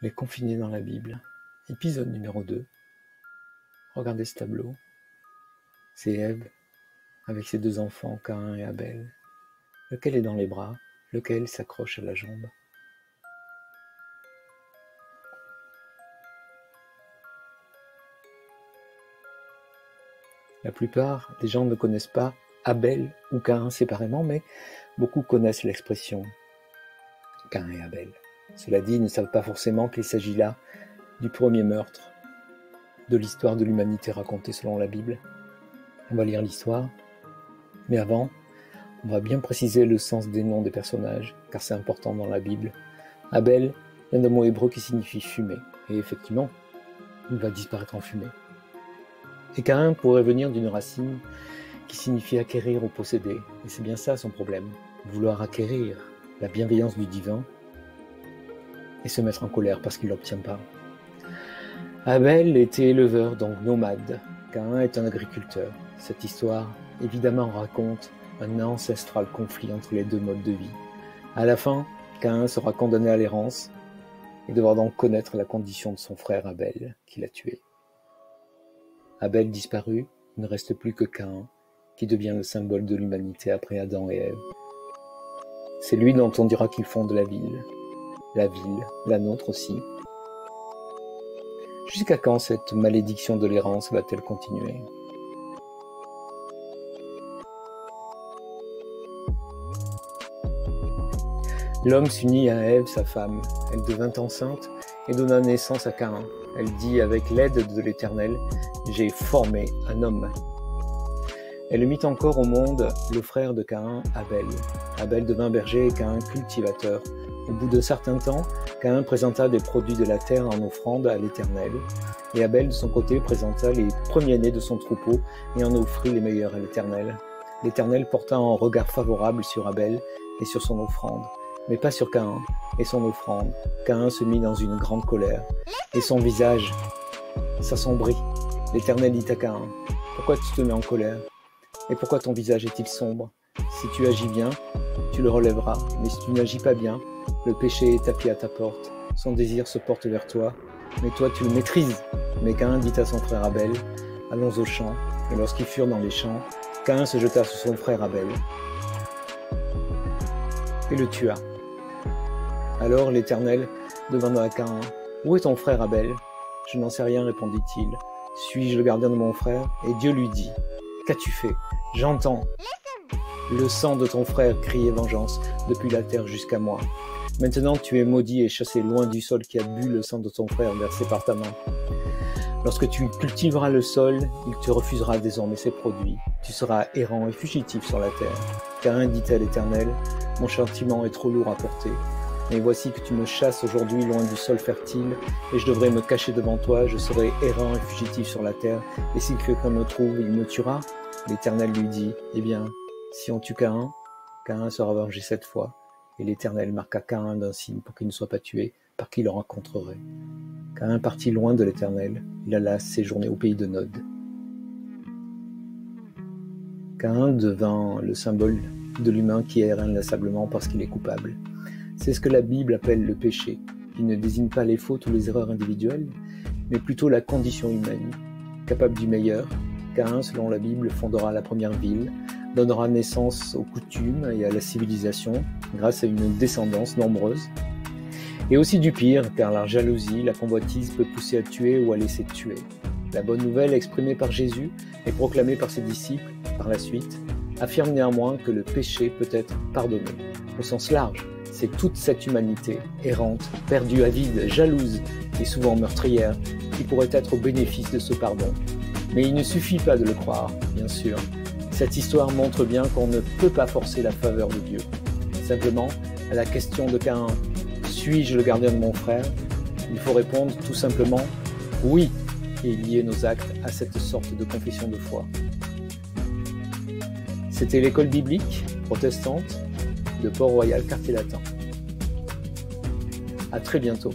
Les confinés dans la Bible, épisode numéro 2. Regardez ce tableau. C'est Ève avec ses deux enfants, Caïn et Abel. Lequel est dans les bras, lequel s'accroche à la jambe. La plupart des gens ne connaissent pas Abel ou Caïn séparément, mais beaucoup connaissent l'expression Caïn et Abel. Cela dit, ils ne savent pas forcément qu'il s'agit là du premier meurtre de l'histoire de l'humanité racontée selon la Bible. On va lire l'histoire, mais avant, on va bien préciser le sens des noms des personnages, car c'est important dans la Bible. Abel vient d'un mot hébreu qui signifie fumer, et effectivement, il va disparaître en fumée. Et Caïn pourrait venir d'une racine qui signifie acquérir ou posséder, et c'est bien ça son problème, vouloir acquérir la bienveillance du divin et se mettre en colère parce qu'il ne l'obtient pas. Abel était éleveur, donc nomade. Caïn est un agriculteur. Cette histoire, évidemment, raconte un ancestral conflit entre les deux modes de vie. À la fin, Caïn sera condamné à l'errance et devra donc connaître la condition de son frère Abel, qu'il a tué. Abel disparu, il ne reste plus que Caïn, qui devient le symbole de l'humanité après Adam et Ève. C'est lui dont on dira qu'il fonde la ville, la nôtre aussi. Jusqu'à quand cette malédiction de l'errance va-t-elle continuer ? L'homme s'unit à Ève, sa femme. Elle devint enceinte et donna naissance à Caïn. Elle dit avec l'aide de l'Éternel, « J'ai formé un homme ». Elle mit encore au monde le frère de Caïn, Abel. Abel devint berger et Caïn cultivateur. Au bout de certain temps, Caïn présenta des produits de la terre en offrande à l'Éternel, et Abel de son côté présenta les premiers-nés de son troupeau et en offrit les meilleurs à l'Éternel. L'Éternel porta un regard favorable sur Abel et sur son offrande, mais pas sur Caïn et son offrande. Caïn se mit dans une grande colère, et son visage s'assombrit. L'Éternel dit à Caïn, « Pourquoi tu te mets en colère ? Et pourquoi ton visage est-il sombre ? Si tu agis bien, tu le relèveras, mais si tu n'agis pas bien, le péché est tapis à ta porte. Son désir se porte vers toi, mais toi tu le maîtrises. » Mais Caïn dit à son frère Abel, « Allons au champ. » Et lorsqu'ils furent dans les champs, Caïn se jeta sur son frère Abel et le tua. Alors l'Éternel demanda à Caïn, « Où est ton frère Abel ?» ?»« Je n'en sais rien, répondit-il. Suis-je le gardien de mon frère ? » Et Dieu lui dit, « Qu'as-tu fait ? J'entends le sang de ton frère crier vengeance depuis la terre jusqu'à moi. Maintenant tu es maudit et chassé loin du sol qui a bu le sang de ton frère versé par ta main. Lorsque tu cultiveras le sol, il te refusera désormais ses produits. Tu seras errant et fugitif sur la terre. Caïn dit à l'Éternel, « Mon châtiment est trop lourd à porter. Mais voici que tu me chasses aujourd'hui loin du sol fertile, et je devrais me cacher devant toi, je serai errant et fugitif sur la terre, et si quelqu'un me trouve, il me tuera. » L'Éternel lui dit, « Eh bien, si on tue Caïn, Caïn sera vengé 7 fois. » Et l'Éternel marqua Caïn d'un signe pour qu'il ne soit pas tué, par qui le rencontrerait. Caïn partit loin de l'Éternel, il alla séjourner au pays de Nod. Caïn devint le symbole de l'humain qui erre inlassablement parce qu'il est coupable. C'est ce que la Bible appelle le péché, qui ne désigne pas les fautes ou les erreurs individuelles, mais plutôt la condition humaine. Capable du meilleur, Caïn, selon la Bible, fondera la première ville, donnera naissance aux coutumes et à la civilisation grâce à une descendance nombreuse. Et aussi du pire, car la jalousie, la convoitise peut pousser à tuer ou à laisser tuer. La bonne nouvelle exprimée par Jésus et proclamée par ses disciples par la suite affirme néanmoins que le péché peut être pardonné. Au sens large, c'est toute cette humanité errante, perdue, avide, jalouse et souvent meurtrière qui pourrait être au bénéfice de ce pardon. Mais il ne suffit pas de le croire, bien sûr. Cette histoire montre bien qu'on ne peut pas forcer la faveur de Dieu. Simplement, à la question de Caïn, « Suis-je le gardien de mon frère ?» il faut répondre tout simplement « Oui » et lier nos actes à cette sorte de confession de foi. C'était l'école biblique protestante de Port-Royal, quartier latin. À très bientôt.